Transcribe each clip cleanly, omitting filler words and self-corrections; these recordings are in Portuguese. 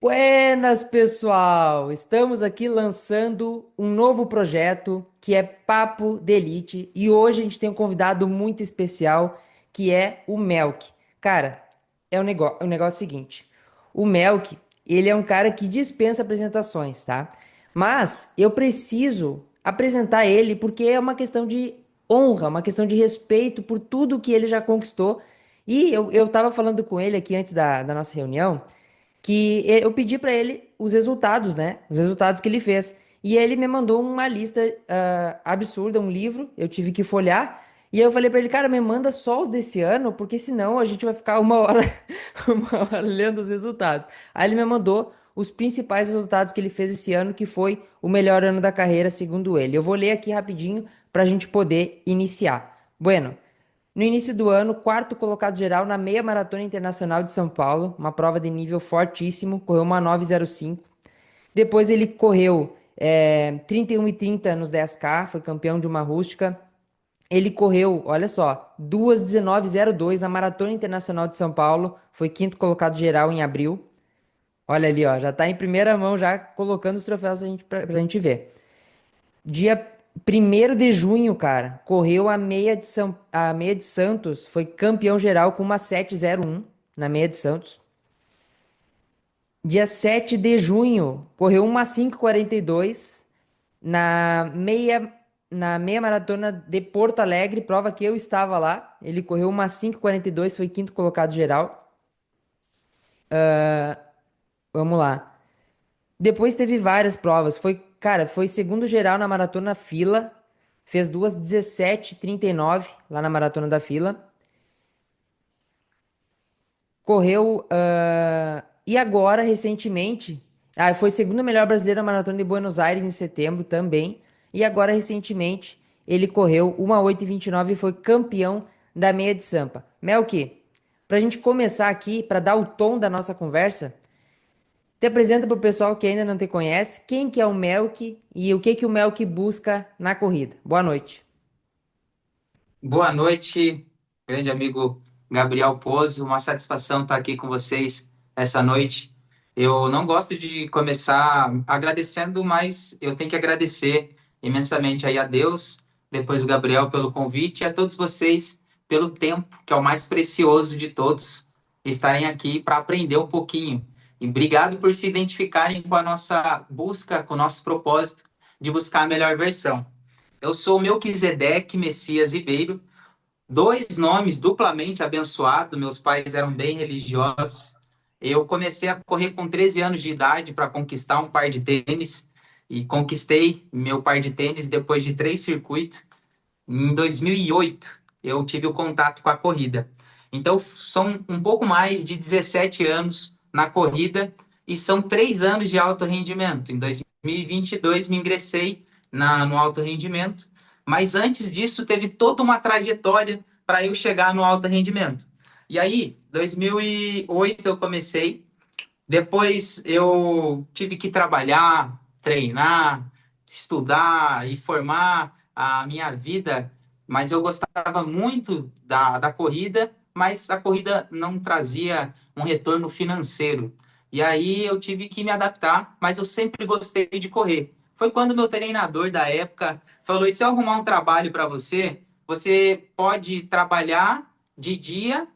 Buenas, pessoal! Estamos aqui lançando um novo projeto que é Papo de Elite e hoje a gente tem um convidado muito especial que é o Melk. Cara, é o negócio seguinte: o Melk, ele é um cara que dispensa apresentações, tá? Mas eu preciso apresentar ele porque é uma questão de honra, uma questão de respeito por tudo que ele já conquistou. E eu tava falando com ele aqui antes da nossa reunião eu pedi pra ele os resultados, né? Os resultados que ele fez. E ele me mandou uma lista absurda, um livro, eu tive que folhear. E aí eu falei pra ele, cara, me manda só os desse ano, porque senão a gente vai ficar uma hora, uma hora lendo os resultados. Aí ele me mandou os principais resultados que ele fez esse ano, que foi o melhor ano da carreira, segundo ele. Eu vou ler aqui rapidinho pra gente poder iniciar. Bueno, no início do ano, quarto colocado geral na Meia Maratona Internacional de São Paulo, uma prova de nível fortíssimo, correu uma 9:05. Depois ele correu 31:30 nos 10K, foi campeão de uma rústica. Ele correu, olha só, 2:19:02 na Maratona Internacional de São Paulo, foi quinto colocado geral em abril. Olha ali, ó, já tá em primeira mão, já colocando os troféus pra gente ver. Dia 1º de junho, cara, correu a meia de Santos, foi campeão geral com uma 7:01 na meia de Santos. Dia 7 de junho, correu uma 5:42 na meia maratona de Porto Alegre, prova que eu estava lá. Ele correu uma 5:42, foi quinto colocado geral. Vamos lá. Depois teve várias provas. Foi segundo geral na maratona fila. Fez 2:17:39 lá na maratona da fila. Correu. E agora, recentemente. Foi segundo melhor brasileiro na maratona de Buenos Aires em setembro também. E agora, recentemente, ele correu uma 8:29 e foi campeão da meia de Sampa. Melqui, pra gente começar aqui, pra dar o tom da nossa conversa. Te apresenta para o pessoal que ainda não te conhece, quem que é o Melk e o que que o Melk busca na corrida. Boa noite. Boa noite, grande amigo Gabriel Pozo. Uma satisfação estar aqui com vocês essa noite. Eu não gosto de começar agradecendo, mas eu tenho que agradecer imensamente aí a Deus, depois o Gabriel pelo convite e a todos vocês pelo tempo, que é o mais precioso de todos, estarem aqui para aprender um pouquinho. E obrigado por se identificarem com a nossa busca, com o nosso propósito de buscar a melhor versão. Eu sou Melquisedeque Messias Ribeiro, dois nomes duplamente abençoados. Meus pais eram bem religiosos. Eu comecei a correr com 13 anos de idade para conquistar um par de tênis e conquistei meu par de tênis depois de 3 circuitos. Em 2008, eu tive o contato com a corrida. Então, são um pouco mais de 17 anos na corrida e são 3 anos de alto rendimento. Em 2022, me ingressei no alto rendimento, mas antes disso, teve toda uma trajetória para eu chegar no alto rendimento. E aí, 2008 eu comecei, depois eu tive que trabalhar, treinar, estudar e formar a minha vida, mas eu gostava muito da corrida, mas a corrida não trazia um retorno financeiro. E aí eu tive que me adaptar, mas eu sempre gostei de correr. Foi quando meu treinador da época falou: e se eu arrumar um trabalho para você, você pode trabalhar de dia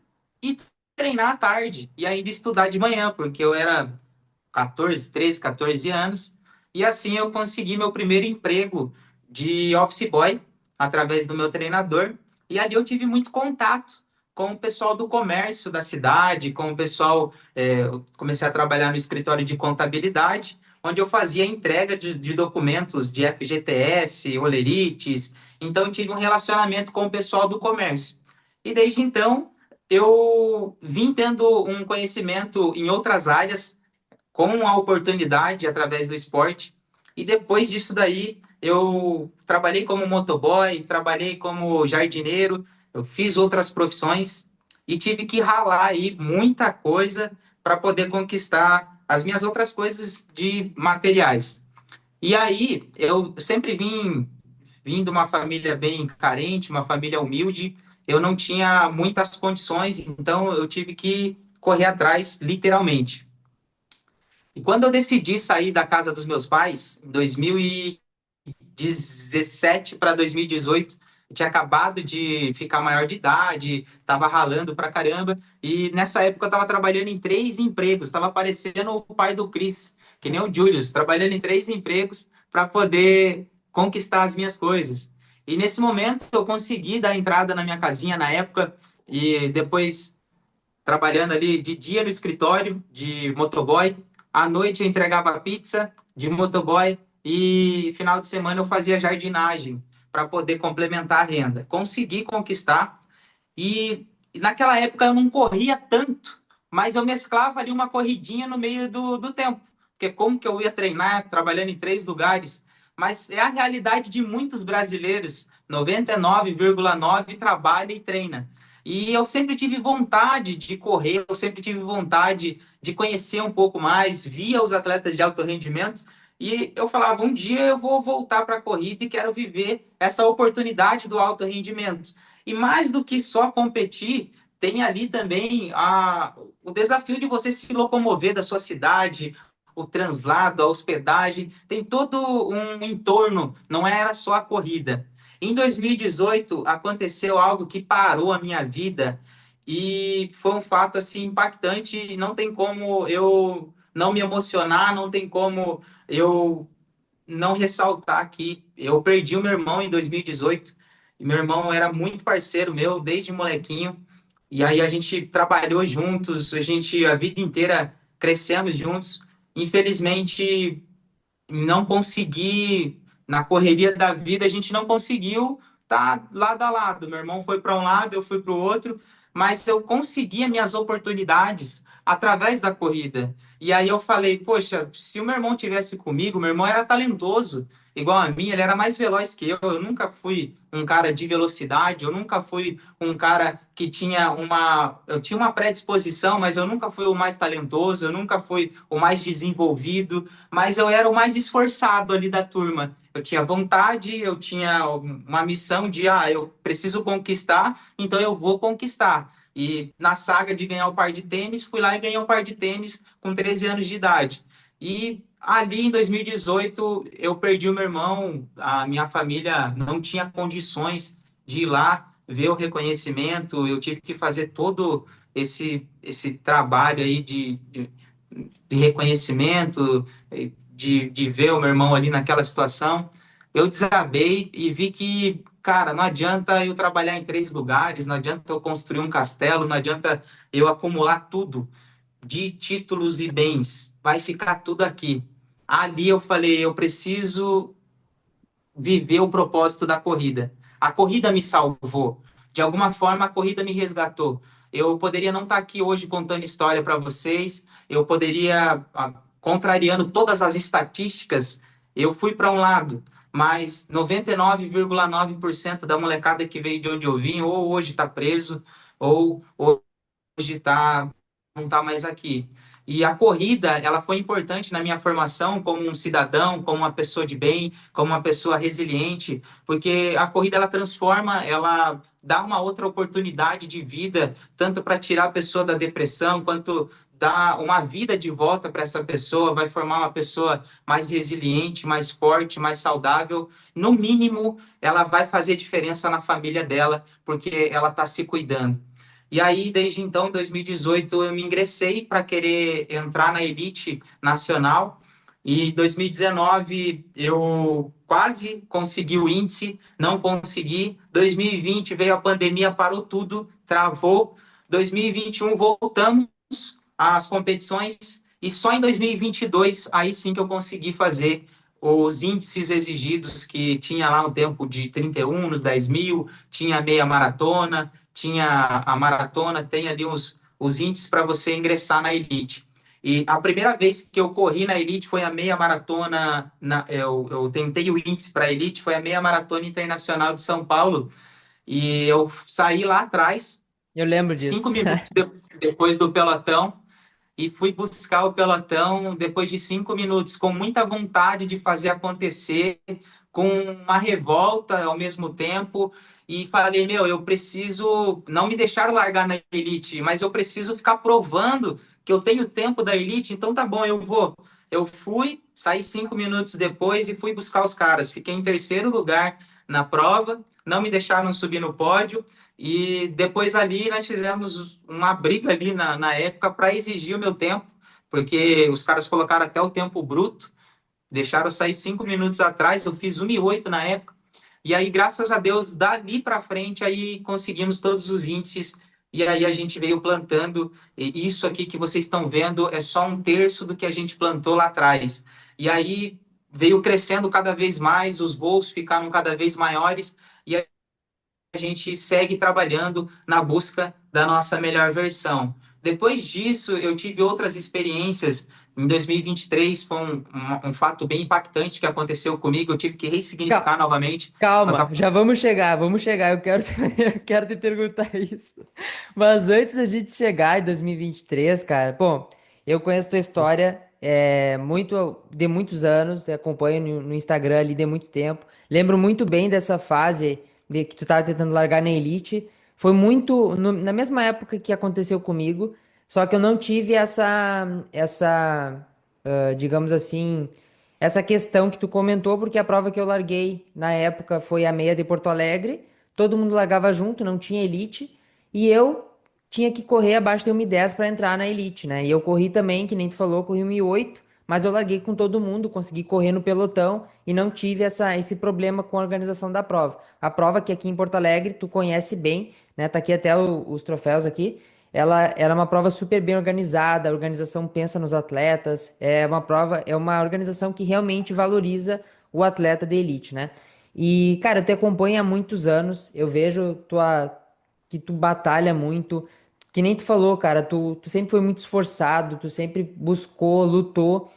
e treinar à tarde e ainda estudar de manhã, porque eu era 14 anos, e assim eu consegui meu primeiro emprego de office boy através do meu treinador, e ali eu tive muito contato com o pessoal do comércio da cidade, com o pessoal, eu comecei a trabalhar no escritório de contabilidade, onde eu fazia entrega de documentos de FGTS, olerites, então eu tive um relacionamento com o pessoal do comércio. E desde então, eu vim tendo um conhecimento em outras áreas, com a oportunidade através do esporte. E depois disso daí, eu trabalhei como motoboy, trabalhei como jardineiro, eu fiz outras profissões e tive que ralar aí muita coisa para poder conquistar as minhas outras coisas de materiais. E aí, eu sempre vim de uma família bem carente, uma família humilde, eu não tinha muitas condições, então eu tive que correr atrás, literalmente. E quando eu decidi sair da casa dos meus pais, em 2017 para 2018, eu tinha acabado de ficar maior de idade, estava ralando pra caramba, e nessa época eu estava trabalhando em 3 empregos, estava parecendo o pai do Chris, que nem o Julius, trabalhando em 3 empregos para poder conquistar as minhas coisas. E nesse momento eu consegui dar entrada na minha casinha na época, e depois trabalhando ali de dia no escritório de motoboy, à noite eu entregava pizza de motoboy e final de semana eu fazia jardinagem para poder complementar a renda. Consegui conquistar e naquela época eu não corria tanto, mas eu mesclava ali uma corridinha no meio do tempo, porque como que eu ia treinar trabalhando em 3 lugares? Mas é a realidade de muitos brasileiros, 99,9 trabalha e treina. E eu sempre tive vontade de correr, eu sempre tive vontade de conhecer um pouco mais, via os atletas de alto rendimento, e eu falava, um dia eu vou voltar para a corrida e quero viver essa oportunidade do alto rendimento. E mais do que só competir, tem ali também o desafio de você se locomover da sua cidade, o translado, a hospedagem, tem todo um entorno, não era só a corrida. Em 2018 aconteceu algo que parou a minha vida e foi um fato assim impactante, não tem como eu não me emocionar, não tem como eu não ressaltar aqui. Eu perdi o meu irmão em 2018. E meu irmão era muito parceiro meu desde molequinho. E aí a gente trabalhou juntos, a vida inteira crescemos juntos. Infelizmente, não consegui, na correria da vida, a gente não conseguiu estar lado a lado. Meu irmão foi para um lado, eu fui para o outro, mas eu conseguia minhas oportunidades através da corrida. E aí eu falei, poxa, se o meu irmão tivesse comigo, meu irmão era talentoso, igual a mim, ele era mais veloz que eu nunca fui um cara de velocidade, eu nunca fui um cara que eu tinha uma predisposição, mas eu nunca fui o mais talentoso, eu nunca fui o mais desenvolvido, mas eu era o mais esforçado ali da turma. Eu tinha vontade, eu tinha uma missão de, eu preciso conquistar, então eu vou conquistar. E na saga de ganhar o par de tênis, fui lá e ganhei o par de tênis com 13 anos de idade. E ali em 2018, eu perdi o meu irmão, a minha família não tinha condições de ir lá ver o reconhecimento, eu tive que fazer todo esse trabalho aí de reconhecimento, de ver o meu irmão ali naquela situação. Eu desabei e vi que, cara, não adianta eu trabalhar em 3 lugares, não adianta eu construir um castelo, não adianta eu acumular tudo de títulos e bens, vai ficar tudo aqui. Ali eu falei, eu preciso viver o propósito da corrida. A corrida me salvou. De alguma forma, a corrida me resgatou. Eu poderia não estar aqui hoje contando história para vocês, eu poderia, contrariando todas as estatísticas, eu fui para um lado, mas 99,9% da molecada que veio de onde eu vim, ou hoje está preso, ou hoje não está mais aqui. E a corrida, ela foi importante na minha formação como um cidadão, como uma pessoa de bem, como uma pessoa resiliente, porque a corrida ela transforma, ela dá uma outra oportunidade de vida, tanto para tirar a pessoa da depressão, quanto dar uma vida de volta para essa pessoa, vai formar uma pessoa mais resiliente, mais forte, mais saudável. No mínimo, ela vai fazer diferença na família dela, porque ela está se cuidando. E aí, desde então, 2018, eu me ingressei para querer entrar na elite nacional. E em 2019 eu quase consegui o índice, não consegui. 2020 veio a pandemia, parou tudo, travou. 2021 voltamos às competições e só em 2022 aí sim que eu consegui fazer os índices exigidos, que tinha lá um tempo de 31 nos 10 mil, tinha meia maratona, tinha a maratona, tem ali os índices para você ingressar na elite. E a primeira vez que eu corri na elite foi a meia maratona, eu tentei o índice para a elite, foi a meia maratona internacional de São Paulo, e eu saí lá atrás, Eu lembro cinco disso. minutos depois do pelotão, e fui buscar o pelotão depois de 5 minutos, com muita vontade de fazer acontecer, com uma revolta ao mesmo tempo, e falei, meu, eu preciso, não me deixar largar na elite, mas eu preciso ficar provando que eu tenho tempo da elite, então tá bom, eu vou. Eu fui, saí 5 minutos depois e fui buscar os caras. Fiquei em terceiro lugar na prova, não me deixaram subir no pódio. E depois ali nós fizemos uma briga ali na época para exigir o meu tempo, porque os caras colocaram até o tempo bruto, deixaram eu sair 5 minutos atrás, eu fiz 1,08 na época. E aí, graças a Deus, dali para frente, aí conseguimos todos os índices. E aí a gente veio plantando. E isso aqui que vocês estão vendo é só um terço do que a gente plantou lá atrás. E aí veio crescendo cada vez mais, os voos ficaram cada vez maiores. E a gente segue trabalhando na busca da nossa melhor versão. Depois disso, eu tive outras experiências. Em 2023, foi um fato bem impactante que aconteceu comigo. Eu tive que ressignificar Cal- novamente. Eu Calma, tava já vamos chegar, vamos chegar. Eu quero, eu quero te perguntar isso. Mas antes da gente chegar em 2023, cara, bom, eu conheço tua história muito de muitos anos, te acompanho no Instagram ali de muito tempo. Lembro muito bem dessa fase de que tu tava tentando largar na Elite. Foi muito na mesma época que aconteceu comigo, só que eu não tive digamos assim, essa questão que tu comentou, porque a prova que eu larguei na época foi a meia de Porto Alegre. Todo mundo largava junto, não tinha elite. E eu tinha que correr abaixo de 1,10 para entrar na elite, né? E eu corri também, que nem tu falou, corri 1,08, mas eu larguei com todo mundo, consegui correr no pelotão e não tive esse problema com a organização da prova. A prova que aqui em Porto Alegre, tu conhece bem, né? Tá aqui até os troféus aqui. Ela era uma prova super bem organizada, a organização pensa nos atletas, é uma organização que realmente valoriza o atleta de elite, né? E, cara, eu te acompanho há muitos anos, eu vejo que tu batalha muito, que nem tu falou, cara, tu sempre foi muito esforçado, tu sempre buscou, lutou.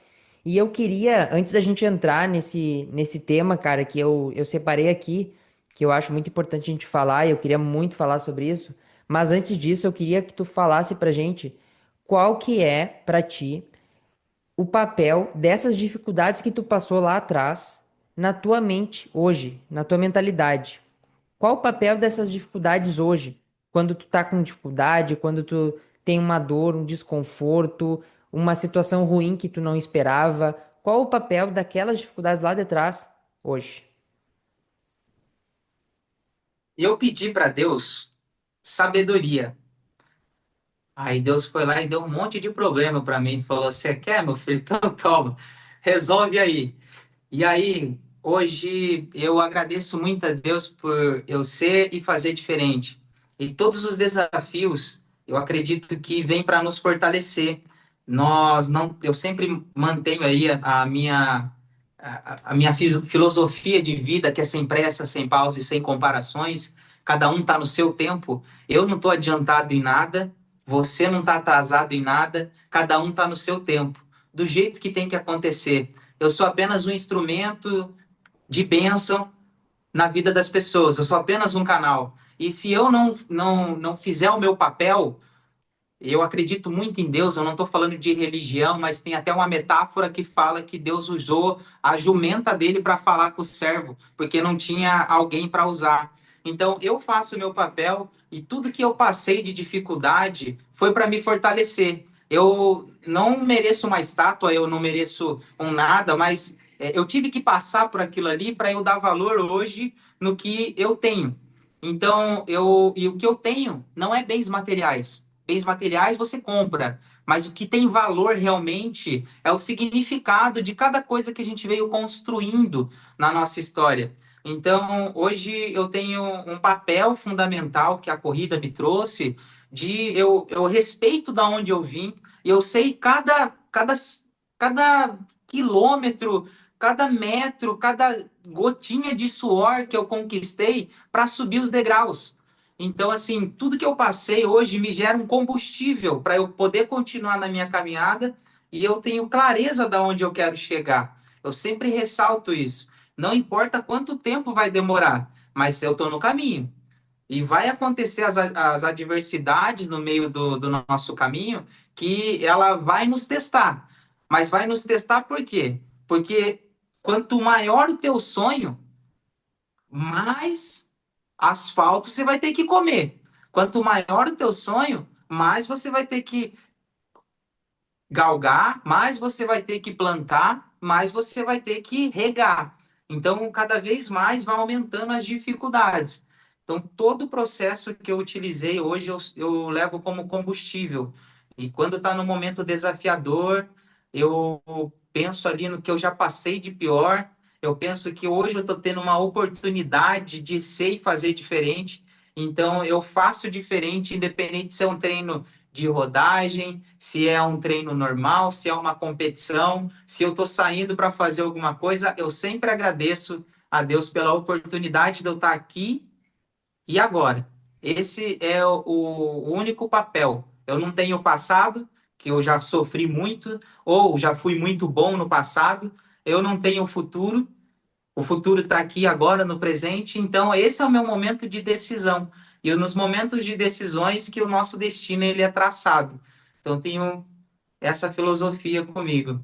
E eu queria, antes da gente entrar nesse tema, cara, que eu separei aqui, que eu acho muito importante a gente falar, e eu queria muito falar sobre isso, mas antes disso eu queria que tu falasse pra gente qual que é, pra ti, o papel dessas dificuldades que tu passou lá atrás na tua mente hoje, na tua mentalidade. Qual o papel dessas dificuldades hoje? Quando tu tá com dificuldade, quando tu tem uma dor, um desconforto, uma situação ruim que tu não esperava, qual o papel daquelas dificuldades lá de trás hoje? Eu pedi para Deus sabedoria. Aí Deus foi lá e deu um monte de problema para mim. Falou: Você quer, meu filho? Então toma, resolve aí. E aí, hoje eu agradeço muito a Deus por eu ser e fazer diferente. E todos os desafios, eu acredito que vêm para nos fortalecer. Nós não, eu sempre mantenho aí a minha filosofia de vida, que é sem pressa, sem pausa e sem comparações. Cada um está no seu tempo. Eu não estou adiantado em nada, você não está atrasado em nada, cada um está no seu tempo, do jeito que tem que acontecer. Eu sou apenas um instrumento de bênção na vida das pessoas. Eu sou apenas um canal. E se eu não fizer o meu papel, eu acredito muito em Deus. Eu não estou falando de religião, mas tem até uma metáfora que fala que Deus usou a jumenta dele para falar com o servo, porque não tinha alguém para usar. Então, eu faço o meu papel e tudo que eu passei de dificuldade foi para me fortalecer. Eu não mereço uma estátua, eu não mereço um nada, mas eu tive que passar por aquilo ali para eu dar valor hoje no que eu tenho. Então, e o que eu tenho não é bens materiais. Bens materiais você compra, mas o que tem valor realmente é o significado de cada coisa que a gente veio construindo na nossa história. Então, hoje eu tenho um papel fundamental que a corrida me trouxe, de eu respeito da onde eu vim, e eu sei cada quilômetro, cada metro, cada gotinha de suor que eu conquistei para subir os degraus. Então, assim, tudo que eu passei hoje me gera um combustível para eu poder continuar na minha caminhada e eu tenho clareza de onde eu quero chegar. Eu sempre ressalto isso. Não importa quanto tempo vai demorar, mas eu estou no caminho. E vai acontecer as adversidades no meio do nosso caminho que ela vai nos testar. Mas vai nos testar por quê? Porque quanto maior o teu sonho, mais asfalto você vai ter que comer. Quanto maior o teu sonho, mais você vai ter que galgar, mais você vai ter que plantar, mais você vai ter que regar. Então, cada vez mais vai aumentando as dificuldades. Então, todo o processo que eu utilizei hoje, eu levo como combustível. E quando está no momento desafiador, eu penso ali no que eu já passei de pior. Eu penso que hoje eu estou tendo uma oportunidade de ser e fazer diferente. Então, eu faço diferente, independente se é um treino de rodagem, se é um treino normal, se é uma competição, se eu estou saindo para fazer alguma coisa, eu sempre agradeço a Deus pela oportunidade de eu estar aqui e agora. Esse é o único papel. Eu não tenho passado, que eu já sofri muito, ou já fui muito bom no passado. Eu não tenho futuro, o futuro está aqui agora, no presente, então esse é o meu momento de decisão. E nos momentos de decisões que o nosso destino ele é traçado. Então tenho essa filosofia comigo.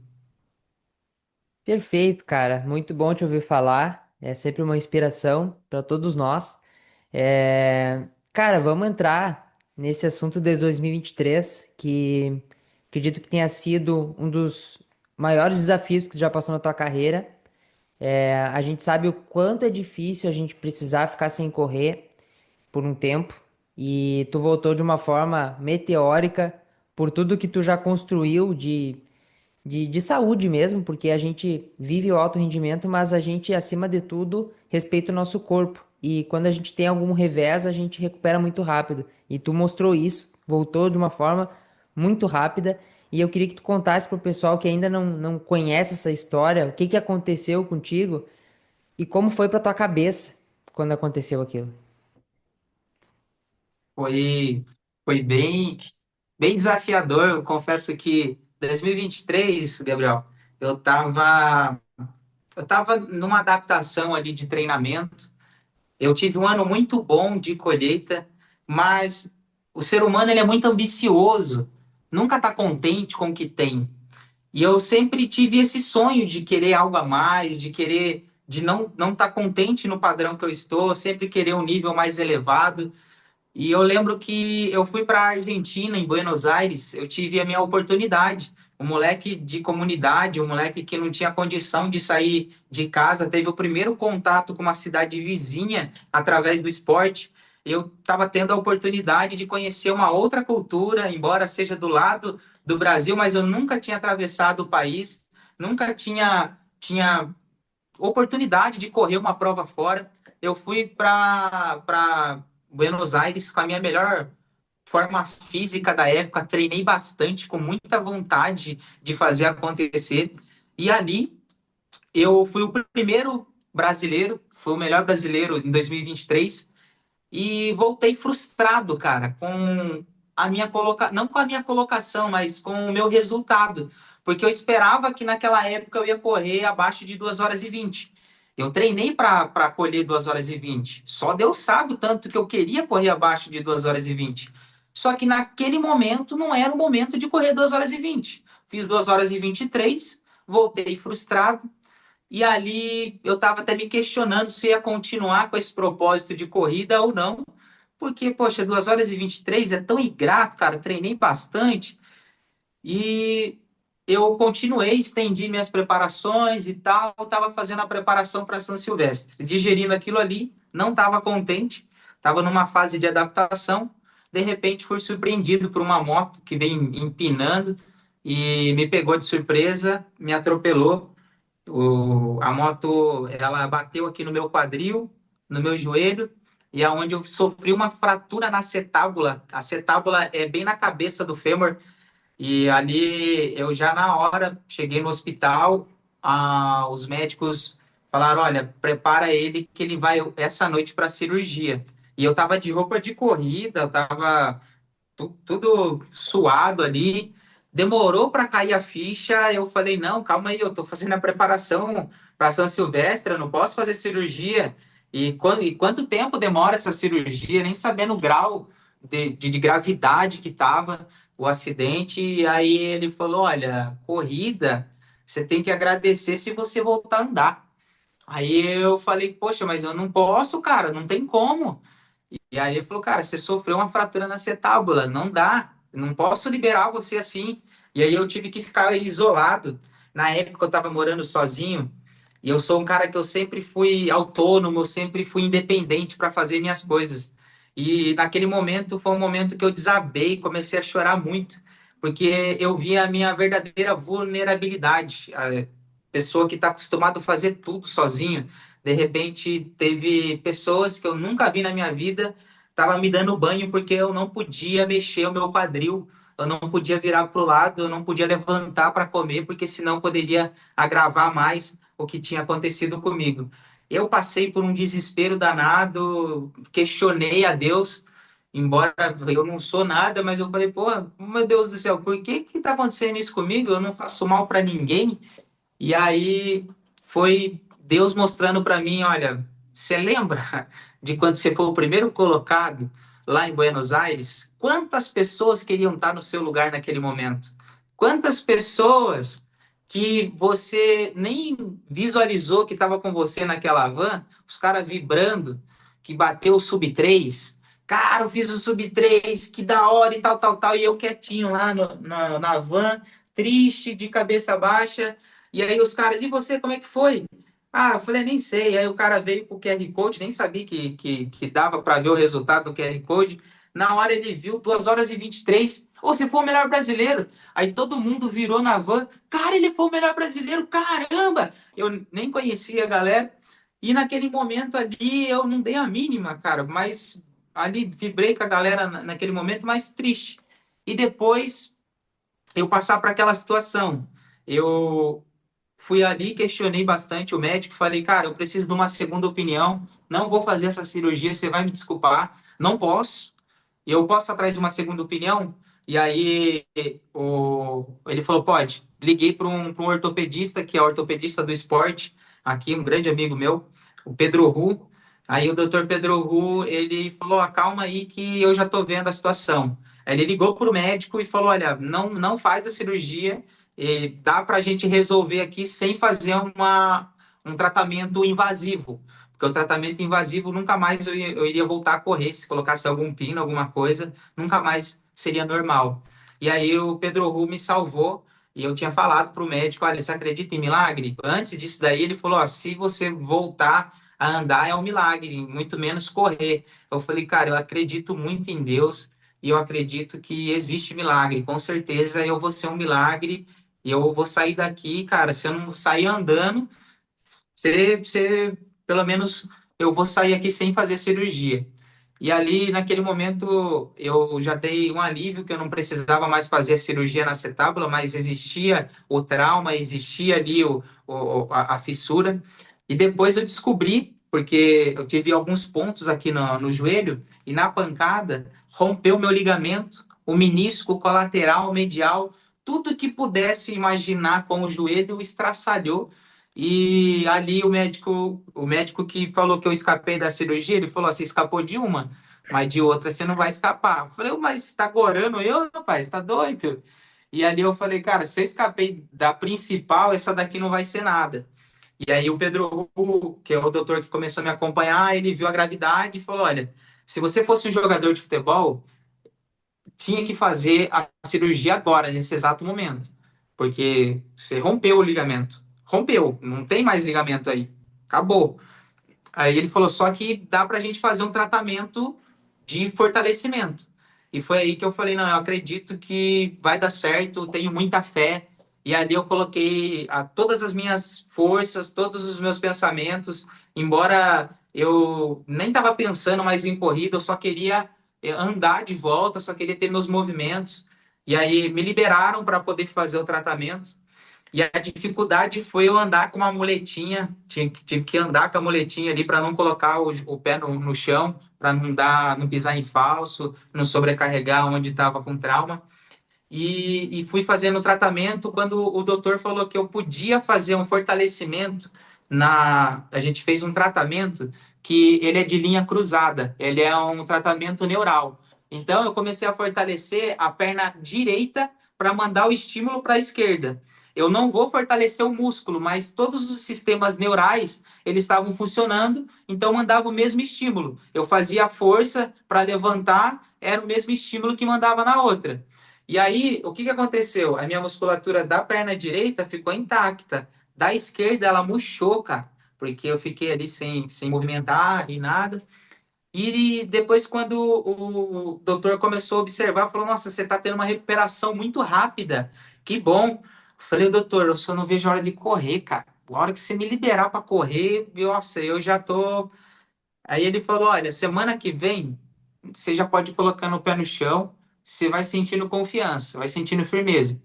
Perfeito, cara. Muito bom te ouvir falar. É sempre uma inspiração para todos nós. Cara, vamos entrar nesse assunto de 2023, que acredito que tenha sido um dos maiores desafios que tu já passou na tua carreira. A gente sabe o quanto é difícil a gente precisar ficar sem correr por um tempo, e tu voltou de uma forma meteórica por tudo que tu já construiu de saúde mesmo, porque a gente vive o alto rendimento, mas a gente, acima de tudo, respeita o nosso corpo. E quando a gente tem algum revés, a gente recupera muito rápido. E tu mostrou isso, voltou de uma forma muito rápida. E eu queria que tu contasse pro pessoal que ainda não conhece essa história, o que que aconteceu contigo e como foi pra tua cabeça quando aconteceu aquilo. Foi, foi bem desafiador. Eu confesso que 2023, Gabriel, eu tava numa adaptação ali de treinamento. Eu tive um ano muito bom de colheita, mas o ser humano ele é muito ambicioso, nunca está contente com o que tem. E eu sempre tive esse sonho de querer algo a mais, de querer, de não estar contente no padrão que eu estou, sempre querer um nível mais elevado. E eu lembro que eu fui para a Argentina, em Buenos Aires, eu tive a minha oportunidade. Um moleque de comunidade, um moleque que não tinha condição de sair de casa, teve o primeiro contato com uma cidade vizinha através do esporte. Eu estava tendo a oportunidade de conhecer uma outra cultura, embora seja do lado do Brasil, mas eu nunca tinha atravessado o país, nunca tinha oportunidade de correr uma prova fora. Eu fui para Buenos Aires com a minha melhor forma física da época, treinei bastante, com muita vontade de fazer acontecer. E ali eu fui o primeiro brasileiro, fui o melhor brasileiro em 2023 e voltei frustrado, cara, com a minha não com a minha colocação, mas com o meu resultado, porque eu esperava que naquela época eu ia correr abaixo de 2 horas e 20. Eu treinei para colher 2 horas e 20. Só Deus sabe o tanto que eu queria correr abaixo de 2 horas e 20. Só que naquele momento não era o momento de correr 2 horas e 20. Fiz 2 horas e 23, voltei frustrado, e ali eu estava até me questionando se ia continuar com esse propósito de corrida ou não, porque, poxa, 2 horas e 23 é tão ingrato, cara. Treinei bastante e eu continuei, estendi minhas preparações e tal. Estava fazendo a preparação para São Silvestre, digerindo aquilo ali, não estava contente, estava numa fase de adaptação. De repente, fui surpreendido por uma moto que veio empinando e me pegou de surpresa, me atropelou. A moto, ela bateu aqui no meu quadril, no meu joelho, e aonde eu sofri uma fratura na acetábula. A acetábula é bem na cabeça do fêmur, e ali eu já na hora cheguei no hospital, os médicos falaram, olha, prepara ele que ele vai essa noite para cirurgia. E eu tava de roupa de corrida, eu tava tudo suado ali. Demorou para cair a ficha. Eu falei: não, calma aí, eu estou fazendo a preparação para São Silvestre, eu não posso fazer cirurgia. E quanto tempo demora essa cirurgia? Nem sabendo o grau de gravidade que estava o acidente. E aí ele falou: olha, corrida, você tem que agradecer se você voltar a andar. Aí eu falei: poxa, mas eu não posso, cara, não tem como. E aí ele falou, cara, você sofreu uma fratura na acetábula, não dá, não posso liberar você assim. E aí eu tive que ficar isolado. Na época eu estava morando sozinho, e eu sou um cara que eu sempre fui autônomo, eu sempre fui independente para fazer minhas coisas. E naquele momento foi um momento que eu desabei, comecei a chorar muito, porque eu vi a minha verdadeira vulnerabilidade. A pessoa que está acostumado a fazer tudo sozinho, de repente teve pessoas que eu nunca vi na minha vida, tava me dando banho porque eu não podia mexer o meu quadril, eu não podia virar para o lado, eu não podia levantar para comer, porque senão poderia agravar mais o que tinha acontecido comigo. Eu passei por um desespero danado, questionei a Deus, embora eu não sou nada, mas eu falei, pô, meu Deus do céu, por que que tá acontecendo isso comigo? Eu não faço mal para ninguém. E aí foi Deus mostrando para mim, olha, você lembra de quando você foi o primeiro colocado lá em Buenos Aires? Quantas pessoas queriam estar no seu lugar naquele momento? Quantas pessoas que você nem visualizou que estava com você naquela van, os caras vibrando, que bateu o sub 3. Cara, eu fiz o sub 3, que da hora e tal, tal, tal, e eu quietinho lá na van, triste, de cabeça baixa. E aí os caras, e você, como é que foi? Ah, eu falei, nem sei. Aí o cara veio com o QR Code, nem sabia que dava para ver o resultado do QR Code. Na hora ele viu, 2 horas e 23. Ô, você foi o melhor brasileiro. Aí todo mundo virou na van. Cara, ele foi o melhor brasileiro, caramba! Eu nem conhecia a galera. E naquele momento ali eu não dei a mínima, cara, mas ali vibrei com a galera naquele momento mais triste. E depois eu passar para aquela situação. Eu fui ali, questionei bastante o médico, falei, cara, eu preciso de uma segunda opinião, não vou fazer essa cirurgia, você vai me desculpar, não posso, eu posso atrás de uma segunda opinião? E aí ele falou, pode. Liguei para um ortopedista, que é ortopedista do esporte, aqui, um grande amigo meu, o Pedro Ru. Aí o doutor Pedro Ru, ele falou, acalma aí que eu já estou vendo a situação. Aí ele ligou para o médico e falou, olha, não faz a cirurgia, dá para a gente resolver aqui sem fazer um tratamento invasivo. Porque o tratamento invasivo nunca mais eu iria voltar a correr. Se colocasse algum pino, alguma coisa, nunca mais seria normal. E aí o Pedro Ru me salvou e eu tinha falado para o médico, olha, você acredita em milagre? Antes disso daí ele falou, ó, se você voltar a andar é um milagre, muito menos correr. Eu falei, cara, eu acredito muito em Deus e eu acredito que existe milagre. Com certeza eu vou ser um milagre e eu vou sair daqui, cara, se eu não sair andando, pelo menos eu vou sair aqui sem fazer cirurgia. E ali, naquele momento, eu já dei um alívio que eu não precisava mais fazer a cirurgia na acetábula, mas existia o trauma, existia ali a fissura. E depois eu descobri, porque eu tive alguns pontos aqui no joelho, e na pancada rompeu meu ligamento, o menisco colateral, medial, tudo que pudesse imaginar com o joelho estraçalhou. E ali o médico que falou que eu escapei da cirurgia, ele falou: "Você escapou de uma, mas de outra você não vai escapar." Eu falei: "Mas tá gorando eu, rapaz, tá doido?" E ali eu falei: "Cara, se eu escapei da principal, essa daqui não vai ser nada." E aí o Pedro Hu, que é o doutor que começou a me acompanhar, ele viu a gravidade e falou: "Olha, se você fosse um jogador de futebol, tinha que fazer a cirurgia agora, nesse exato momento, porque você rompeu o ligamento. Rompeu, não tem mais ligamento aí. Acabou." Aí ele falou, só que dá pra gente fazer um tratamento de fortalecimento. E foi aí que eu falei, não, eu acredito que vai dar certo, tenho muita fé. E ali eu coloquei todas as minhas forças, todos os meus pensamentos, embora eu nem estava pensando mais em corrida, eu só queria andar de volta, só queria ter meus movimentos. E aí me liberaram para poder fazer o tratamento. E a dificuldade foi eu andar com uma muletinha, tive que andar com a muletinha ali para não colocar o pé no chão, para não pisar em falso, não sobrecarregar onde estava com trauma. E fui fazendo o tratamento quando o doutor falou que eu podia fazer um fortalecimento. A gente fez um tratamento que ele é de linha cruzada, ele é um tratamento neural. Então eu comecei a fortalecer a perna direita para mandar o estímulo para a esquerda. Eu não vou fortalecer o músculo, mas todos os sistemas neurais eles estavam funcionando, então mandava o mesmo estímulo. Eu fazia força para levantar, era o mesmo estímulo que mandava na outra. E aí, o que que aconteceu? A minha musculatura da perna direita ficou intacta. Da esquerda, ela murchou, cara. Porque eu fiquei ali sem movimentar e nada. E depois, quando o doutor começou a observar, falou: Nossa, você está tendo uma recuperação muito rápida. Que bom. Eu falei: Doutor, eu só não vejo a hora de correr, cara. A hora que você me liberar para correr, nossa, eu já tô. Aí ele falou: Olha, semana que vem, você já pode ir colocando o pé no chão, você vai sentindo confiança, vai sentindo firmeza.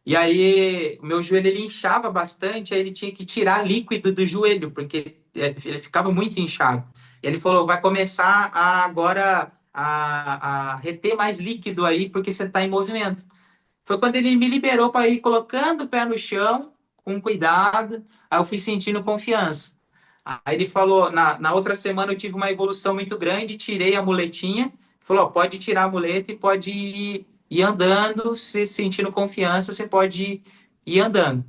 E aí, o meu joelho ele inchava bastante, aí ele tinha que tirar líquido do joelho, porque ele ficava muito inchado. E ele falou: vai começar agora a reter mais líquido aí, porque você está em movimento. Foi quando ele me liberou para ir colocando o pé no chão, com cuidado, aí eu fui sentindo confiança. Aí ele falou: na outra semana eu tive uma evolução muito grande, tirei a muletinha, falou: pode tirar a muleta e pode ir andando, se sentindo confiança, você pode ir andando.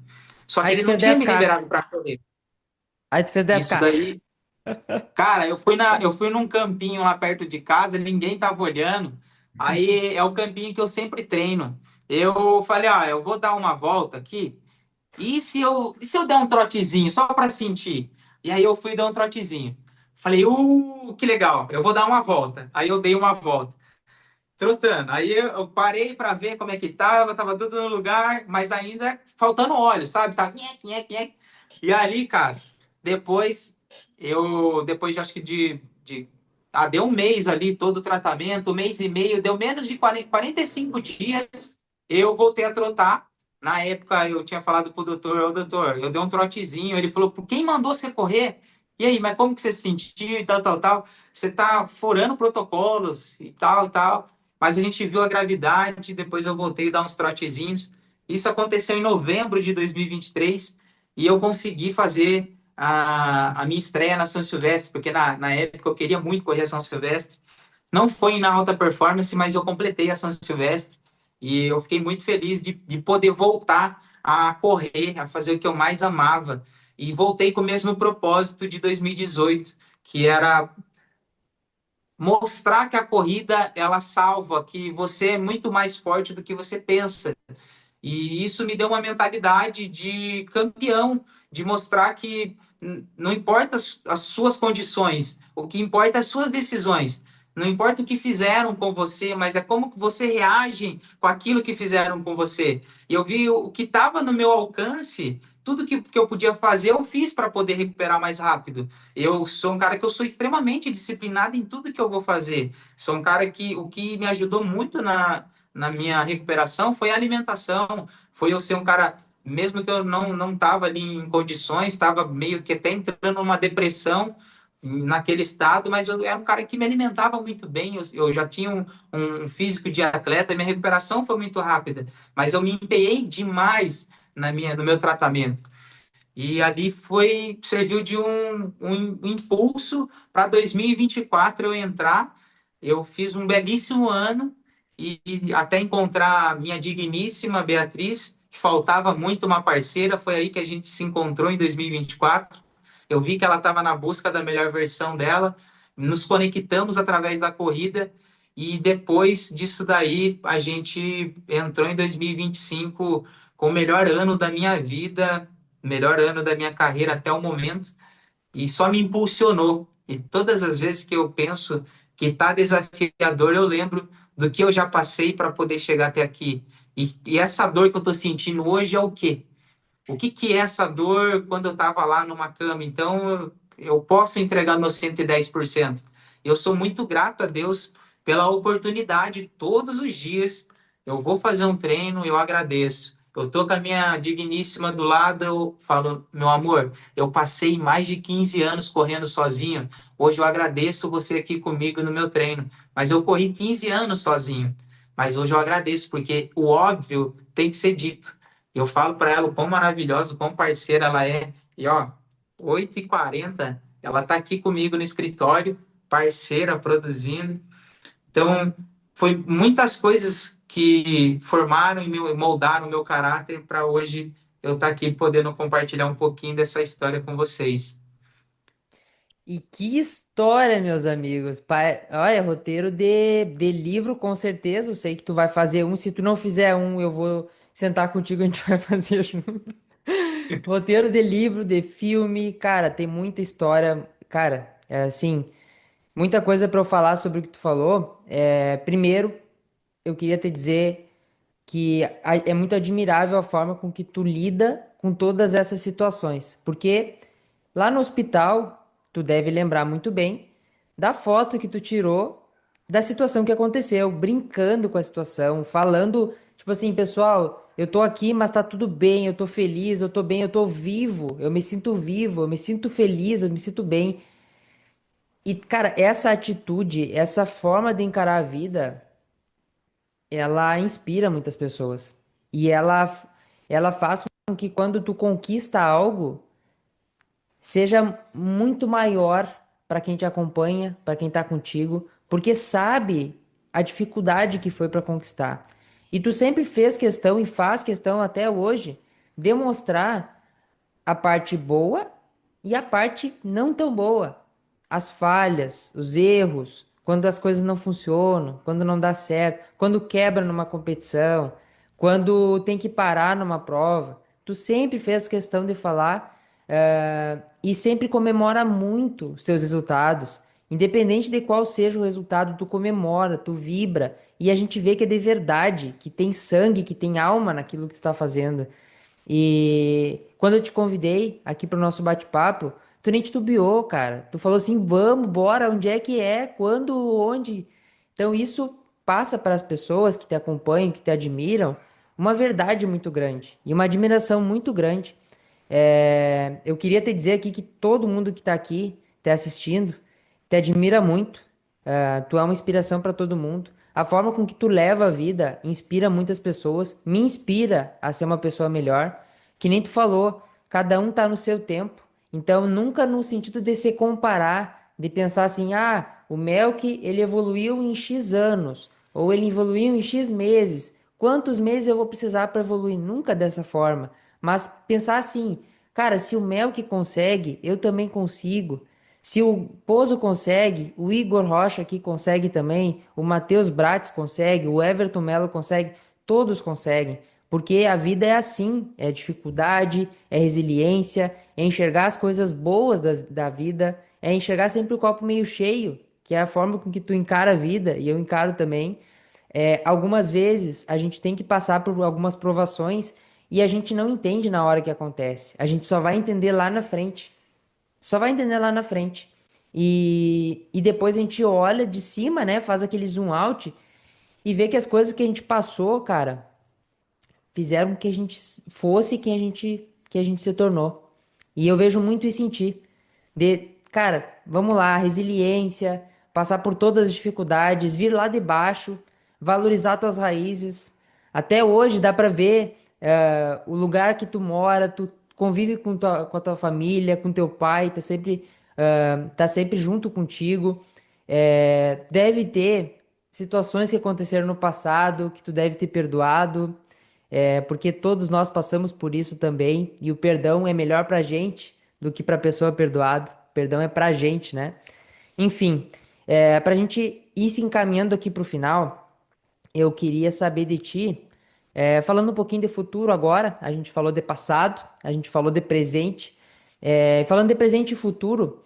Só que Aí ele tu não fez tinha me 10K. liberado para correr. Aí tu fez Isso 10K. daí, cara, eu fui num campinho lá perto de casa, ninguém tava olhando. Aí é o campinho que eu sempre treino. Eu falei: eu vou dar uma volta aqui. E se eu der um trotezinho só para sentir? E aí eu fui dar um trotezinho. Falei: que legal, eu vou dar uma volta. Aí eu dei uma volta, trotando. Aí eu parei para ver como é que tava tudo no lugar, mas ainda faltando óleo, sabe? Tava nhec, nhec, nhec. E ali, cara, depois depois de acho que deu um mês ali todo o tratamento, um mês e meio, deu menos de 45 dias, eu voltei a trotar. Na época eu tinha falado pro doutor: Ô doutor, eu dei um trotezinho. Ele falou: por quem mandou você correr? E aí, mas como que você se sentiu e tal, tal, tal? Você tá furando protocolos e tal, tal. Mas a gente viu a gravidade, depois eu voltei a dar uns trotezinhos. Isso aconteceu em novembro de 2023 e eu consegui fazer a minha estreia na São Silvestre, porque na época eu queria muito correr a São Silvestre. Não foi na alta performance, mas eu completei a São Silvestre e eu fiquei muito feliz de poder voltar a correr, a fazer o que eu mais amava. E voltei com o mesmo propósito de 2018, que era mostrar que a corrida ela salva, que você é muito mais forte do que você pensa. E isso me deu uma mentalidade de campeão, de mostrar que não importa as suas condições, o que importa é as suas decisões. Não importa o que fizeram com você, mas é como que você reage com aquilo que fizeram com você. E eu vi o que estava no meu alcance, tudo que eu podia fazer, eu fiz para poder recuperar mais rápido. Eu sou um cara que eu sou extremamente disciplinado em tudo que eu vou fazer. Sou um cara que o que me ajudou muito na minha recuperação foi a alimentação, foi eu ser um cara, mesmo que eu não estava ali em condições, estava meio que até entrando numa depressão naquele estado, mas eu era um cara que me alimentava muito bem, eu já tinha um físico de atleta, minha recuperação foi muito rápida, mas eu me empenhei demais no meu tratamento. E ali serviu de um impulso para 2024 eu entrar. Eu fiz um belíssimo ano e até encontrar a minha digníssima Beatriz, que faltava muito uma parceira, foi aí que a gente se encontrou em 2024. Eu vi que ela estava na busca da melhor versão dela, nos conectamos através da corrida e depois disso daí a gente entrou em 2025 com o melhor ano da minha vida, melhor ano da minha carreira até o momento, e só me impulsionou. E todas as vezes que eu penso que está desafiador, eu lembro do que eu já passei para poder chegar até aqui. E essa dor que eu estou sentindo hoje é o quê? O que, que é essa dor quando eu estava lá numa cama? Então, eu posso entregar meus 110%. Eu sou muito grato a Deus pela oportunidade todos os dias. Eu vou fazer um treino, eu agradeço. Eu tô com a minha digníssima do lado, eu falo: meu amor, eu passei mais de 15 anos correndo sozinho. Hoje eu agradeço você aqui comigo no meu treino. Mas eu corri 15 anos sozinho. Mas hoje eu agradeço, porque o óbvio tem que ser dito. Eu falo para ela o quão maravilhosa, o quão parceira ela é. E ó, 8h40, ela tá aqui comigo no escritório, parceira, produzindo. Então, foi muitas coisas que formaram e moldaram o meu caráter para hoje eu estar aqui podendo compartilhar um pouquinho dessa história com vocês. E que história, meus amigos. Olha, roteiro de livro, com certeza. Eu sei que tu vai fazer um. Se tu não fizer um, eu vou sentar contigo e a gente vai fazer junto. Roteiro de livro, de filme. Cara, tem muita história. Cara, é assim, muita coisa pra eu falar sobre o que tu falou. Primeiro, eu queria te dizer que é muito admirável a forma com que tu lida com todas essas situações, porque lá no hospital, tu deve lembrar muito bem da foto que tu tirou da situação que aconteceu, brincando com a situação, falando, tipo assim, pessoal, eu tô aqui, mas tá tudo bem, eu tô feliz, eu tô bem, eu tô vivo, eu me sinto feliz, eu me sinto bem. E, cara, essa atitude, essa forma de encarar a vida, ela inspira muitas pessoas. E ela faz com que quando tu conquista algo, seja muito maior para quem te acompanha, para quem tá contigo, porque sabe a dificuldade que foi para conquistar. E tu sempre fez questão e faz questão até hoje demonstrar a parte boa e a parte não tão boa. As falhas, os erros, quando as coisas não funcionam, quando não dá certo, quando quebra numa competição, quando tem que parar numa prova. Tu sempre fez questão de falar, e sempre comemora muito os teus resultados. Independente de qual seja o resultado, tu comemora, tu vibra. E a gente vê que é de verdade, que tem sangue, que tem alma naquilo que tu tá fazendo. E quando eu te convidei aqui pro nosso bate-papo, tu nem titubeou, cara. Tu falou assim: vamos, bora, onde é que é, quando, onde. Então isso passa para as pessoas que te acompanham, que te admiram, uma verdade muito grande e uma admiração muito grande. Eu queria te dizer aqui que todo mundo que está aqui, te assistindo, te admira muito. Tu é uma inspiração para todo mundo. A forma com que tu leva a vida inspira muitas pessoas, me inspira a ser uma pessoa melhor. Que nem tu falou, cada um tá no seu tempo. Então, nunca no sentido de se comparar, de pensar assim, o Melk, ele evoluiu em X anos, ou ele evoluiu em X meses. Quantos meses eu vou precisar para evoluir? Nunca dessa forma. Mas pensar assim, cara, se o Melk consegue, eu também consigo. Se o Pozo consegue, o Igor Rocha aqui consegue também, o Matheus Brates consegue, o Everton Melo consegue, todos conseguem. Porque a vida é assim, é dificuldade, é resiliência, é enxergar as coisas boas da vida, é enxergar sempre o copo meio cheio, que é a forma com que tu encara a vida, e eu encaro também. Algumas vezes a gente tem que passar por algumas provações e a gente não entende na hora que acontece. A gente só vai entender lá na frente. Só vai entender lá na frente. E depois a gente olha de cima, né? Faz aquele zoom out e vê que as coisas que a gente passou, cara, fizeram com que a gente fosse quem a gente se tornou. E eu vejo muito isso em ti. Cara, vamos lá, resiliência, passar por todas as dificuldades, vir lá de baixo, valorizar tuas raízes. Até hoje dá pra ver o lugar que tu mora, tu convive com a tua família, com teu pai, tá sempre junto contigo. Deve ter situações que aconteceram no passado que tu deve ter perdoado, porque todos nós passamos por isso também, e o perdão é melhor pra gente do que pra pessoa perdoada. Perdão é pra gente, né? Enfim, pra gente ir se encaminhando aqui pro final, eu queria saber de ti, falando um pouquinho de futuro agora, a gente falou de passado, a gente falou de presente, falando de presente e futuro,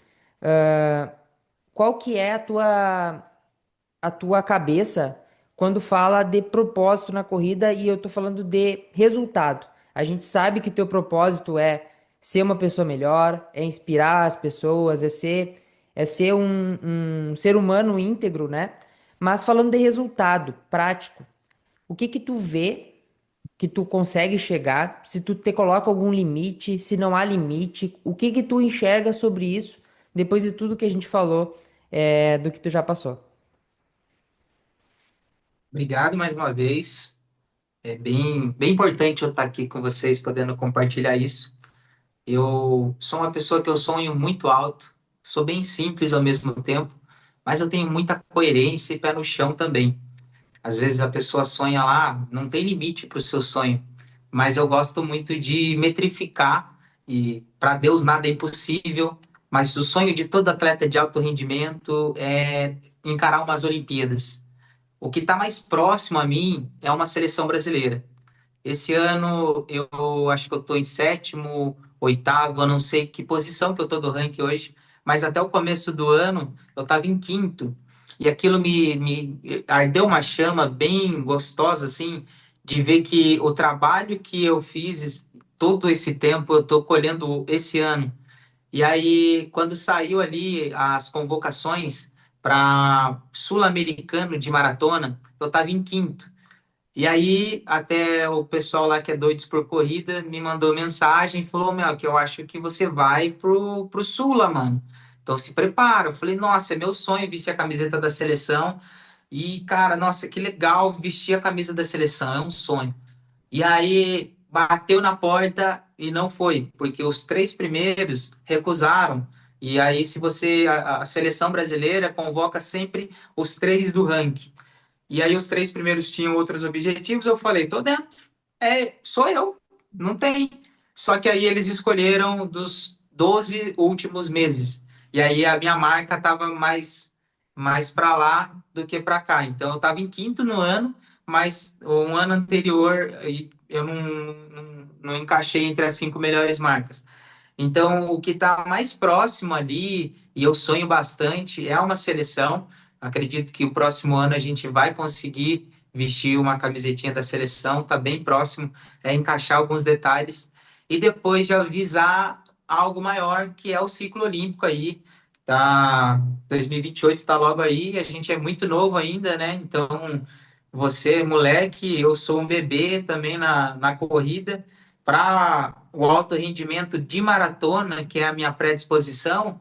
qual que é a tua cabeça quando fala de propósito na corrida e eu tô falando de resultado. A gente sabe que o teu propósito é ser uma pessoa melhor, é inspirar as pessoas, é ser um ser humano íntegro, né? Mas falando de resultado prático, o que que tu vê que tu consegue chegar? Se tu te coloca algum limite, se não há limite, o que que tu enxerga sobre isso depois de tudo que a gente falou, do que tu já passou? Obrigado mais uma vez. É bem importante eu estar aqui com vocês, podendo compartilhar isso. Eu sou uma pessoa que eu sonho muito alto, sou bem simples ao mesmo tempo, mas eu tenho muita coerência e pé no chão também. Às vezes a pessoa sonha lá, não tem limite para o seu sonho, mas eu gosto muito de metrificar e para Deus nada é impossível. mas o sonho de todo atleta de alto rendimento é encarar umas Olimpíadas. O que está mais próximo a mim é uma seleção brasileira. Esse ano eu acho que eu estou em sétimo, oitavo, eu não sei que posição que eu estou do ranking hoje, mas até o começo do ano eu estava em quinto. E aquilo me ardeu uma chama bem gostosa, assim, de ver que o trabalho que eu fiz todo esse tempo eu estou colhendo esse ano. E aí, quando saiu ali as convocações para Sul-Americano de maratona, eu estava em quinto. E aí, até o pessoal lá que é doido por corrida me mandou mensagem e falou: Meu, que eu acho que você vai pro Sula, mano. Então se prepara. Eu falei: Nossa, é meu sonho vestir a camiseta da seleção. E, cara, nossa, que legal vestir a camisa da seleção, é um sonho. E aí bateu na porta e não foi, porque os três primeiros recusaram. E aí, se você, a seleção brasileira convoca sempre os três do ranking. E aí os três primeiros tinham outros objetivos, eu falei, tô dentro. Sou eu. Não tem. Só que aí eles escolheram dos 12 últimos meses. E aí a minha marca estava mais para lá do que para cá. Então eu estava em quinto no ano, mas um ano anterior eu não encaixei entre as cinco melhores marcas. Então, o que está mais próximo ali, e eu sonho bastante, é uma seleção. Acredito que o próximo ano a gente vai conseguir vestir uma camisetinha da seleção, está bem próximo, é encaixar alguns detalhes. E depois já visar algo maior, que é o ciclo olímpico aí. Tá, 2028 está logo aí, a gente é muito novo ainda, né? Então, você, moleque, eu sou um bebê também na corrida para o alto rendimento de maratona, que é a minha predisposição,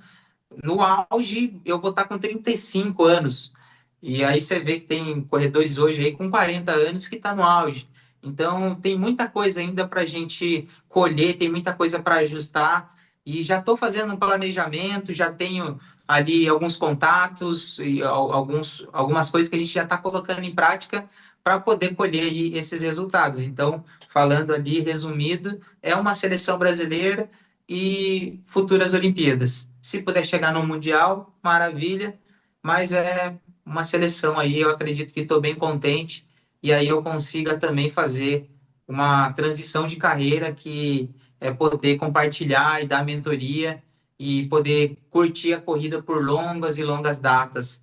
no auge eu vou estar com 35 anos. E aí você vê que tem corredores hoje aí com 40 anos que está no auge. Então tem muita coisa ainda para a gente colher, tem muita coisa para ajustar. E já estou fazendo um planejamento, já tenho ali alguns contatos e algumas coisas que a gente já está colocando em prática para poder colher aí esses resultados. Então, falando ali resumido, é uma seleção brasileira e futuras Olimpíadas. Se puder chegar no Mundial, maravilha, mas é uma seleção aí, eu acredito que estou bem contente, e aí eu consiga também fazer uma transição de carreira que é poder compartilhar e dar mentoria e poder curtir a corrida por longas e longas datas.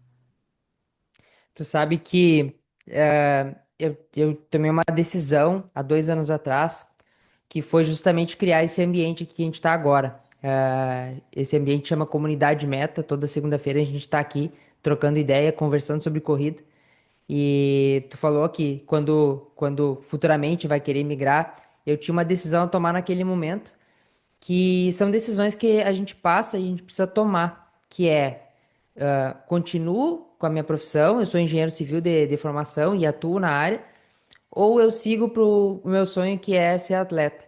Tu sabe que eu tomei uma decisão há 2 anos atrás, que foi justamente criar esse ambiente aqui que a gente está agora. Esse ambiente chama Comunidade Meta. Toda segunda-feira a gente está aqui trocando ideia, conversando sobre corrida. E tu falou que quando futuramente vai querer migrar, eu tinha uma decisão a tomar naquele momento, que são decisões que a gente passa e a gente precisa tomar, que é continuo com a minha profissão, eu sou engenheiro civil de formação e atuo na área, ou eu sigo pro meu sonho que é ser atleta.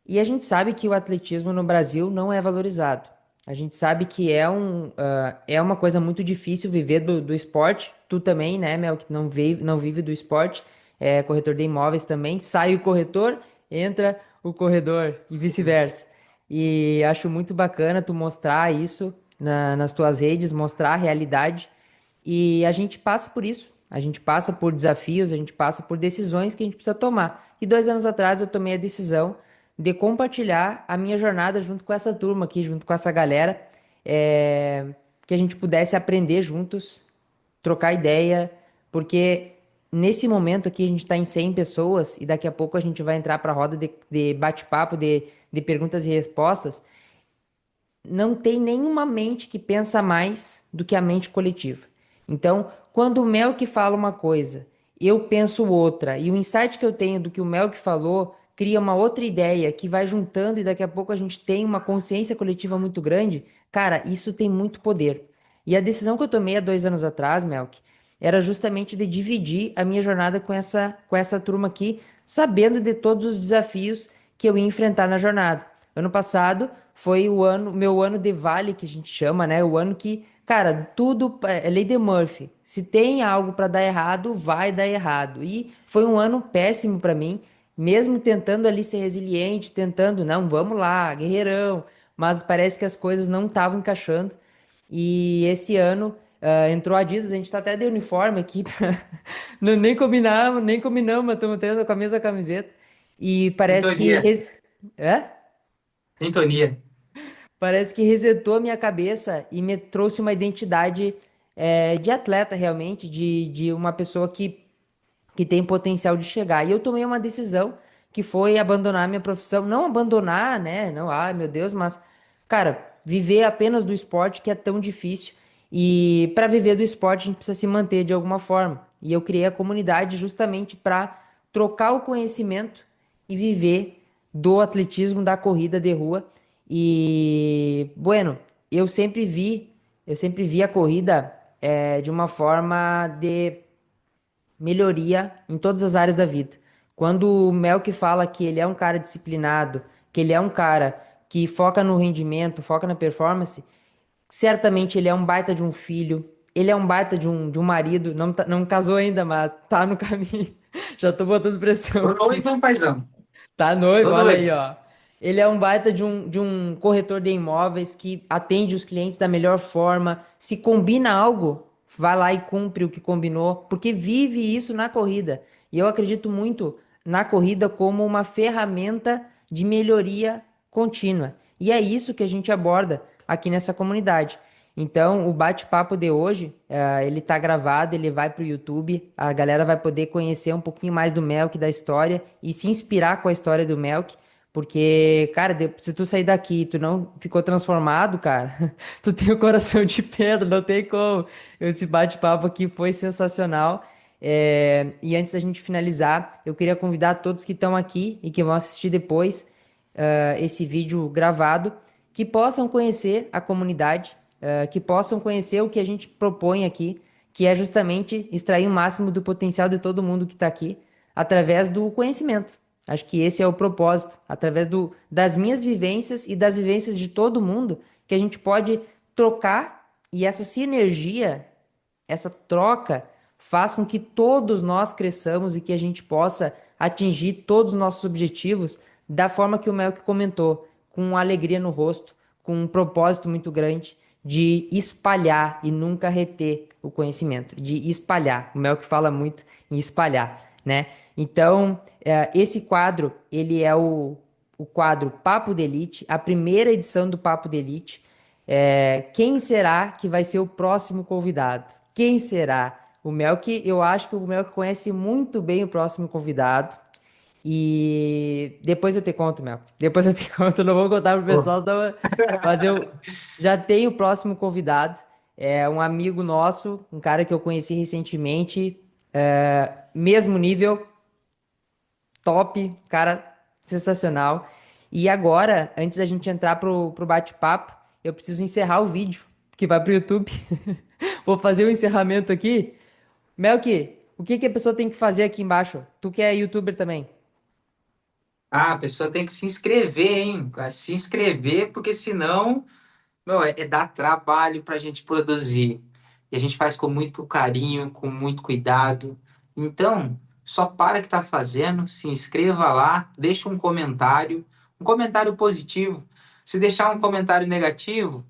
E a gente sabe que o atletismo no Brasil não é valorizado. A gente sabe que é uma coisa muito difícil viver do esporte. Tu também, né, Mel, que não vive do esporte, é corretor de imóveis também. Sai o corretor, entra o corredor e vice-versa. E acho muito bacana tu mostrar isso nas tuas redes, mostrar a realidade. E a gente passa por isso. A gente passa por desafios, a gente passa por decisões que a gente precisa tomar. E 2 anos atrás eu tomei a decisão de compartilhar a minha jornada junto com essa turma aqui, junto com essa galera, que a gente pudesse aprender juntos, trocar ideia, porque nesse momento aqui a gente está em 100 pessoas e daqui a pouco a gente vai entrar para a roda de bate-papo, de perguntas e respostas. Não tem nenhuma mente que pensa mais do que a mente coletiva. Então, quando o Melk fala uma coisa, eu penso outra, e o insight que eu tenho do que o Melk falou cria uma outra ideia que vai juntando e daqui a pouco a gente tem uma consciência coletiva muito grande, cara, isso tem muito poder. E a decisão que eu tomei há 2 anos atrás, Melk, era justamente de dividir a minha jornada com essa turma aqui, sabendo de todos os desafios que eu ia enfrentar na jornada. Ano passado foi meu ano de vale, que a gente chama, né? O ano que, cara, tudo é lei de Murphy. Se tem algo para dar errado, vai dar errado. E foi um ano péssimo para mim, mesmo tentando ali ser resiliente, tentando, não, vamos lá, guerreirão. mas parece que as coisas não estavam encaixando. E esse ano entrou a Adidas, a gente tá até de uniforme aqui, nem combinamos, mas estamos tendo com a mesma camiseta. E parece que. Sintonia, É? sintonia. Parece que resetou a minha cabeça e me trouxe uma identidade de atleta, realmente, de uma pessoa que tem potencial de chegar. E eu tomei uma decisão que foi abandonar minha profissão. Não abandonar, né? Não, ai meu Deus, mas, cara, viver apenas do esporte que é tão difícil. E para viver do esporte a gente precisa se manter de alguma forma. E eu criei a comunidade justamente para trocar o conhecimento e viver do atletismo, da corrida de rua. E, bueno, eu sempre vi a corrida de uma forma de melhoria em todas as áreas da vida. Quando o Melk fala que ele é um cara disciplinado, que ele é um cara que foca no rendimento, foca na performance, certamente ele é um baita de um filho, ele é um baita de um marido, não casou ainda, mas tá no caminho. Já tô botando pressão Tô noivo, aqui. hein, paizão? Tá noivo, Tô olha aí, noivo. ó. Ele é um baita de um corretor de imóveis que atende os clientes da melhor forma. Se combina algo, vai lá e cumpre o que combinou, porque vive isso na corrida. E eu acredito muito na corrida como uma ferramenta de melhoria contínua. E é isso que a gente aborda aqui nessa comunidade. Então, o bate-papo de hoje, ele tá gravado, ele vai pro YouTube, a galera vai poder conhecer um pouquinho mais do Melk, da história e se inspirar com a história do Melk, porque, cara, se tu sair daqui e tu não ficou transformado, cara, tu tem o coração de pedra, não tem como. Esse bate-papo aqui foi sensacional. E antes da gente finalizar, eu queria convidar todos que estão aqui e que vão assistir depois esse vídeo gravado, que possam conhecer a comunidade, que possam conhecer o que a gente propõe aqui, que é justamente extrair o máximo do potencial de todo mundo que está aqui, através do conhecimento. Acho que esse é o propósito, através das minhas vivências e das vivências de todo mundo, que a gente pode trocar e essa sinergia, essa troca, faz com que todos nós cresçamos e que a gente possa atingir todos os nossos objetivos da forma que o Melk comentou, com alegria no rosto, com um propósito muito grande de espalhar e nunca reter o conhecimento, de espalhar. O Melk fala muito em espalhar, né? Então, esse quadro, ele é o quadro Papo de Elite, a primeira edição do Papo de Elite. Quem será que vai ser o próximo convidado? Quem será? O Melk, eu acho que o Melk conhece muito bem o próximo convidado. E depois eu te conto, Mel. Depois eu te conto, eu não vou contar pro Pô. pessoal, mas eu já tenho o próximo convidado. É um amigo nosso, um cara que eu conheci recentemente, mesmo nível, top, cara sensacional. E agora, antes da gente entrar pro bate-papo, eu preciso encerrar o vídeo, que vai pro YouTube. Vou fazer o encerramento aqui. Melk, o que que a pessoa tem que fazer aqui embaixo? Tu que é youtuber também. Ah, a pessoa tem que se inscrever, hein? Se inscrever, porque senão, meu, é dar trabalho para a gente produzir. E a gente faz com muito carinho, com muito cuidado. Então, só para o que está fazendo, se inscreva lá, deixa um comentário positivo. Se deixar um comentário negativo,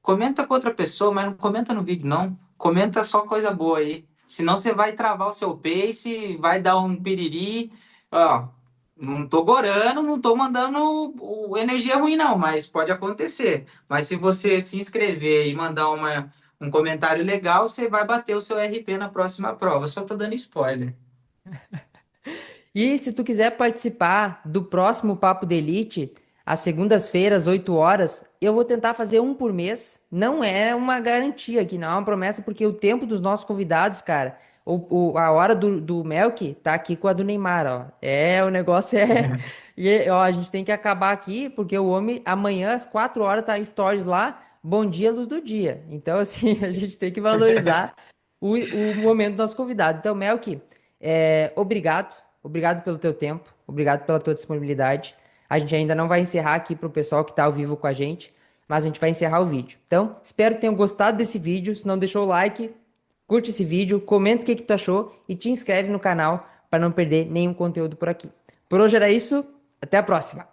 comenta com outra pessoa, mas não comenta no vídeo, não. Comenta só coisa boa aí. Senão você vai travar o seu pace, vai dar um piriri. Ó, não tô gorando, não tô mandando energia ruim, não, mas pode acontecer. Mas se você se inscrever e mandar um comentário legal, você vai bater o seu RP na próxima prova. Só tô dando spoiler. E se tu quiser participar do próximo Papo de Elite, às segundas-feiras, 8 horas, eu vou tentar fazer um por mês. Não é uma garantia aqui, não é uma promessa, porque o tempo dos nossos convidados, cara, a hora do Melk tá aqui com a do Neymar, ó. O negócio é. E, ó, a gente tem que acabar aqui, porque o homem, amanhã, às 4 horas, tá em stories lá. Bom dia, luz do dia. Então, assim, a gente tem que valorizar o momento do nosso convidado. Então, Melk, obrigado. Obrigado pelo teu tempo, obrigado pela tua disponibilidade. A gente ainda não vai encerrar aqui para o pessoal que está ao vivo com a gente, mas a gente vai encerrar o vídeo. Então, espero que tenham gostado desse vídeo. Se não deixou o like, curte esse vídeo, comenta o que tu achou e te inscreve no canal para não perder nenhum conteúdo por aqui. Por hoje era isso, até a próxima!